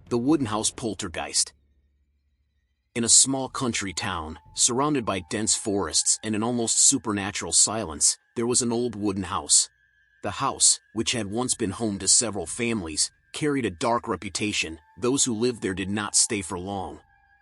The wooden house poltergeist. In a small country town, surrounded by dense forests and an almost supernatural silence, there was an old wooden house. The house, which had once been home to several families, carried a dark reputation. Those who lived there did not stay for long.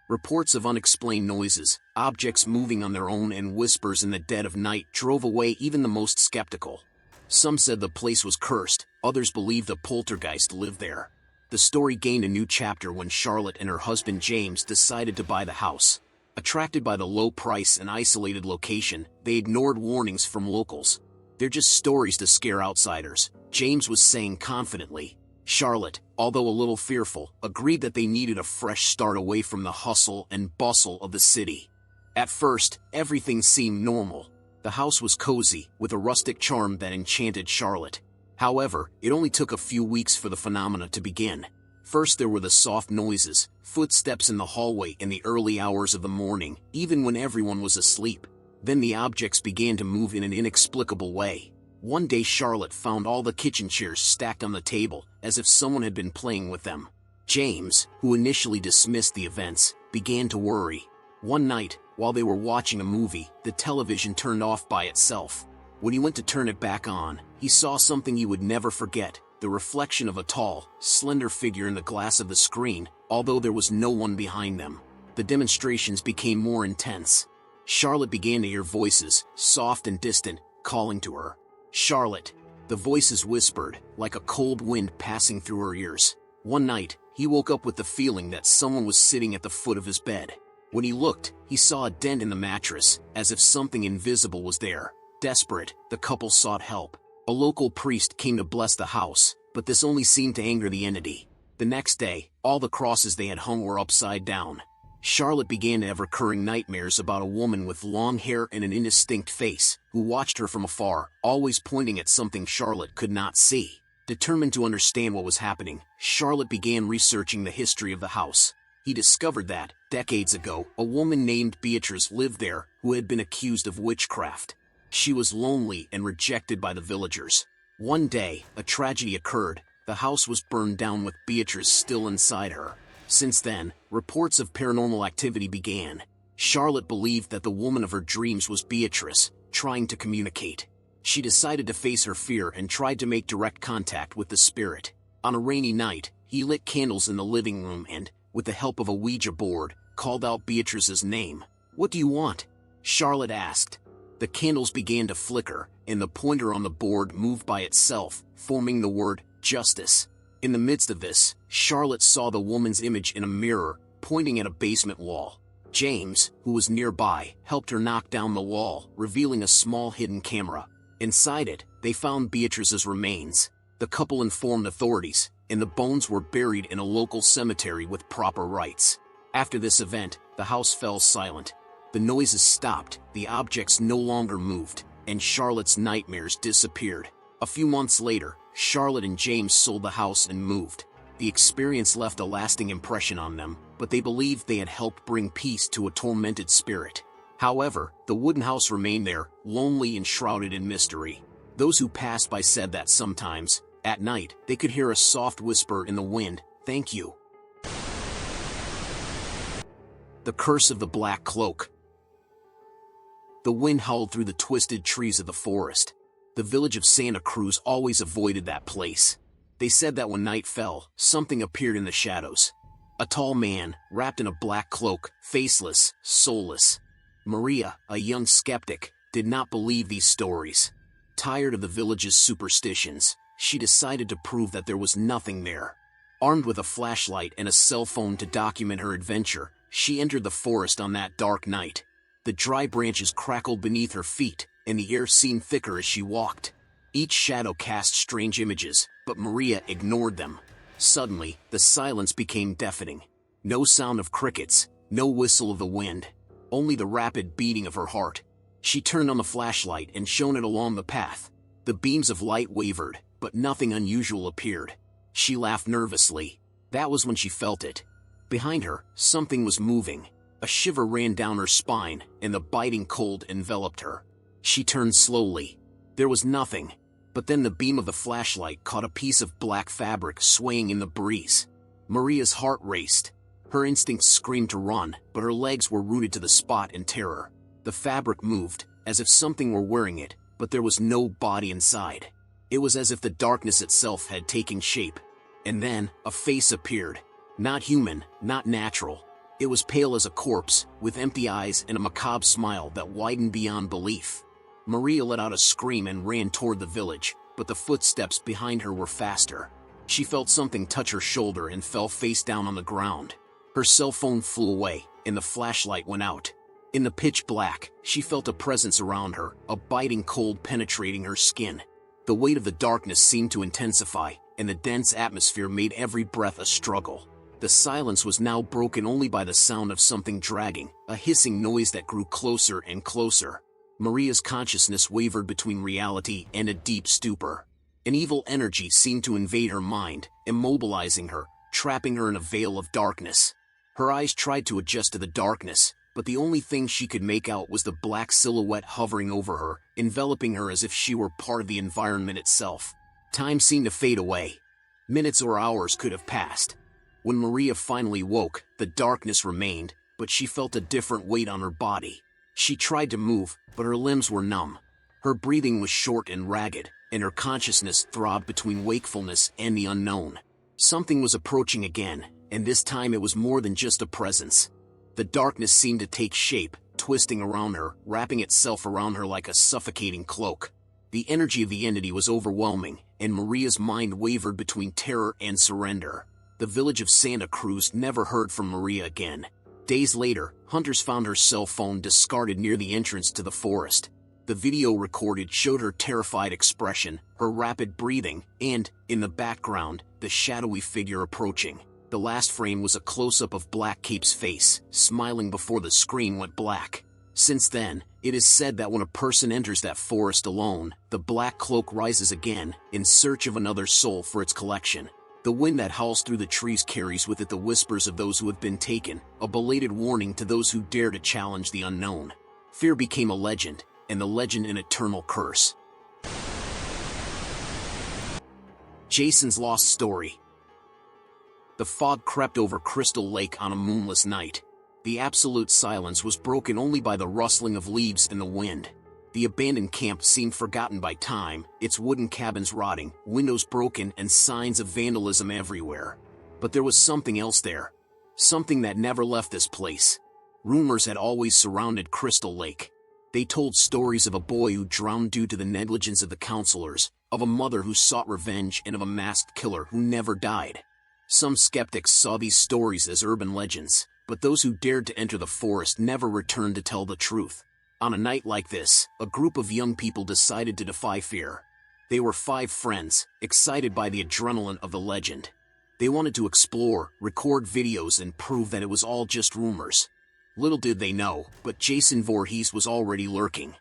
Reports of unexplained noises, objects moving on their own, and whispers in the dead of night drove away even the most skeptical. Some said the place was cursed, others believed a poltergeist lived there. The story gained a new chapter when Charlotte and her husband James decided to buy the house. Attracted by the low price and isolated location, they ignored warnings from locals. "They're just stories to scare outsiders," James was saying confidently. Charlotte, although a little fearful, agreed that they needed a fresh start away from the hustle and bustle of the city. At first, everything seemed normal. The house was cozy, with a rustic charm that enchanted Charlotte. However, it only took a few weeks for the phenomena to begin. First there were the soft noises, footsteps in the hallway in the early hours of the morning, even when everyone was asleep. Then the objects began to move in an inexplicable way. One day Charlotte found all the kitchen chairs stacked on the table, as if someone had been playing with them. James, who initially dismissed the events, began to worry. One night, while they were watching a movie, the television turned off by itself. When he went to turn it back on, he saw something he would never forget: the reflection of a tall, slender figure in the glass of the screen, although there was no one behind them. The demonstrations became more intense. Charlotte began to hear voices, soft and distant, calling to her. "Charlotte." The voices whispered, like a cold wind passing through her ears. One night, he woke up with the feeling that someone was sitting at the foot of his bed. When he looked, he saw a dent in the mattress, as if something invisible was there. Desperate, the couple sought help. A local priest came to bless the house, but this only seemed to anger the entity. The next day, all the crosses they had hung were upside down. Charlotte began to have recurring nightmares about a woman with long hair and an indistinct face, who watched her from afar, always pointing at something Charlotte could not see. Determined to understand what was happening, Charlotte began researching the history of the house. He discovered that, decades ago, a woman named Beatrice lived there, who had been accused of witchcraft. She was lonely and rejected by the villagers. One day, a tragedy occurred. The house was burned down with Beatrice still inside her. Since then, reports of paranormal activity began. Charlotte believed that the woman of her dreams was Beatrice, trying to communicate. She decided to face her fear and tried to make direct contact with the spirit. On a rainy night, he lit candles in the living room and, with the help of a Ouija board, called out Beatrice's name. "What do you want?" Charlotte asked. The candles began to flicker, and the pointer on the board moved by itself, forming the word justice. In the midst of this, Charlotte saw the woman's image in a mirror, pointing at a basement wall. James, who was nearby, helped her knock down the wall, revealing a small hidden camera. Inside it, they found Beatrice's remains. The couple informed authorities, and the bones were buried in a local cemetery with proper rites. After this event, the house fell silent. The noises stopped, the objects no longer moved, and Charlotte's nightmares disappeared. A few months later, Charlotte and James sold the house and moved. The experience left a lasting impression on them, but they believed they had helped bring peace to a tormented spirit. However, the wooden house remained there, lonely and shrouded in mystery. Those who passed by said that sometimes, at night, they could hear a soft whisper in the wind, "Thank you." The curse of the black cloak. The wind howled through the twisted trees of the forest. The village of Santa Cruz always avoided that place. They said that when night fell, something appeared in the shadows. A tall man, wrapped in a black cloak, faceless, soulless. Maria, a young skeptic, did not believe these stories. Tired of the village's superstitions, she decided to prove that there was nothing there. Armed with a flashlight and a cell phone to document her adventure, she entered the forest on that dark night. The dry branches crackled beneath her feet, and the air seemed thicker as she walked. Each shadow cast strange images, but Maria ignored them. Suddenly, the silence became deafening. No sound of crickets, no whistle of the wind, only the rapid beating of her heart. She turned on the flashlight and shone it along the path. The beams of light wavered, but nothing unusual appeared. She laughed nervously. That was when she felt it. Behind her, something was moving. A shiver ran down her spine, and the biting cold enveloped her. She turned slowly. There was nothing, but then the beam of the flashlight caught a piece of black fabric swaying in the breeze. Maria's heart raced. Her instincts screamed to run, but her legs were rooted to the spot in terror. The fabric moved, as if something were wearing it, but there was no body inside. It was as if the darkness itself had taken shape. And then, a face appeared. Not human, not natural. It was pale as a corpse, with empty eyes and a macabre smile that widened beyond belief. Maria let out a scream and ran toward the village, but the footsteps behind her were faster. She felt something touch her shoulder and fell face down on the ground. Her cell phone flew away, and the flashlight went out. In the pitch black, she felt a presence around her, a biting cold penetrating her skin. The weight of the darkness seemed to intensify, and the dense atmosphere made every breath a struggle. The silence was now broken only by the sound of something dragging, a hissing noise that grew closer and closer. Maria's consciousness wavered between reality and a deep stupor. An evil energy seemed to invade her mind, immobilizing her, trapping her in a veil of darkness. Her eyes tried to adjust to the darkness, but the only thing she could make out was the black silhouette hovering over her, enveloping her as if she were part of the environment itself. Time seemed to fade away. Minutes or hours could have passed. When Maria finally woke, the darkness remained, but she felt a different weight on her body. She tried to move, but her limbs were numb. Her breathing was short and ragged, and her consciousness throbbed between wakefulness and the unknown. Something was approaching again, and this time it was more than just a presence. The darkness seemed to take shape, twisting around her, wrapping itself around her like a suffocating cloak. The energy of the entity was overwhelming, and Maria's mind wavered between terror and surrender. The village of Santa Cruz never heard from Maria again. Days later, hunters found her cell phone discarded near the entrance to the forest. The video recorded showed her terrified expression, her rapid breathing, and, in the background, the shadowy figure approaching. The last frame was a close-up of Black Cape's face, smiling before the screen went black. Since then, it is said that when a person enters that forest alone, the Black Cloak rises again, in search of another soul for its collection. The wind that howls through the trees carries with it the whispers of those who have been taken, a belated warning to those who dare to challenge the unknown. Fear became a legend, and the legend an eternal curse. Jason's lost story. The fog crept over Crystal Lake on a moonless night. The absolute silence was broken only by the rustling of leaves in the wind. The abandoned camp seemed forgotten by time, its wooden cabins rotting, windows broken, and signs of vandalism everywhere. But there was something else there. Something that never left this place. Rumors had always surrounded Crystal Lake. They told stories of a boy who drowned due to the negligence of the counselors, of a mother who sought revenge, and of a masked killer who never died. Some skeptics saw these stories as urban legends, but those who dared to enter the forest never returned to tell the truth. On a night like this, a group of young people decided to defy fear. They were 5 friends, excited by the adrenaline of the legend. They wanted to explore, record videos, and prove that it was all just rumors. Little did they know, but Jason Voorhees was already lurking.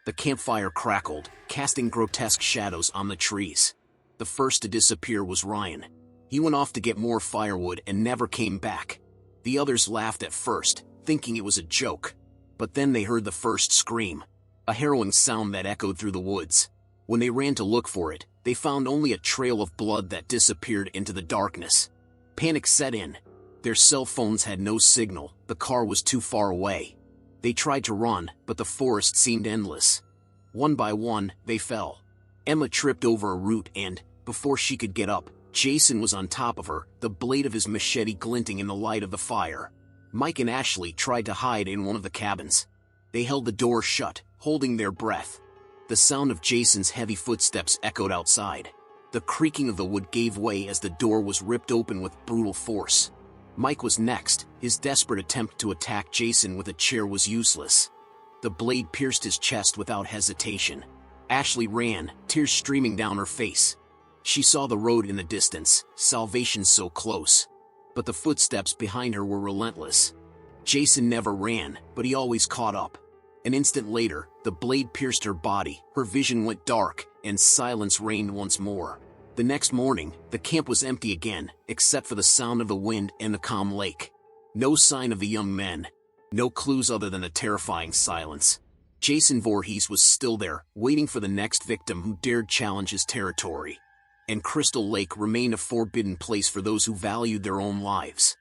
The campfire crackled, casting grotesque shadows on the trees. The first to disappear was Ryan. He went off to get more firewood and never came back. The others laughed at first, thinking it was a joke. But then they heard the first scream, a harrowing sound that echoed through the woods. When they ran to look for it, they found only a trail of blood that disappeared into the darkness. Panic set in. Their cell phones had no signal, the car was too far away. They tried to run, but the forest seemed endless. One by one, they fell. Emma tripped over a root and, before she could get up, Jason was on top of her, the blade of his machete glinting in the light of the fire. Mike and Ashley tried to hide in one of the cabins. They held the door shut, holding their breath. The sound of Jason's heavy footsteps echoed outside. The creaking of the wood gave way as the door was ripped open with brutal force. Mike was next. His desperate attempt to attack Jason with a chair was useless. The blade pierced his chest without hesitation. Ashley ran, tears streaming down her face. She saw the road in the distance, salvation so close. But the footsteps behind her were relentless. Jason never ran, but he always caught up. An instant later, the blade pierced her body, her vision went dark, and silence reigned once more. The next morning, the camp was empty again, except for the sound of the wind and the calm lake. No sign of the young men. No clues other than the terrifying silence. Jason Voorhees was still there, waiting for the next victim who dared challenge his territory. and Crystal Lake remained a forbidden place for those who valued their own lives.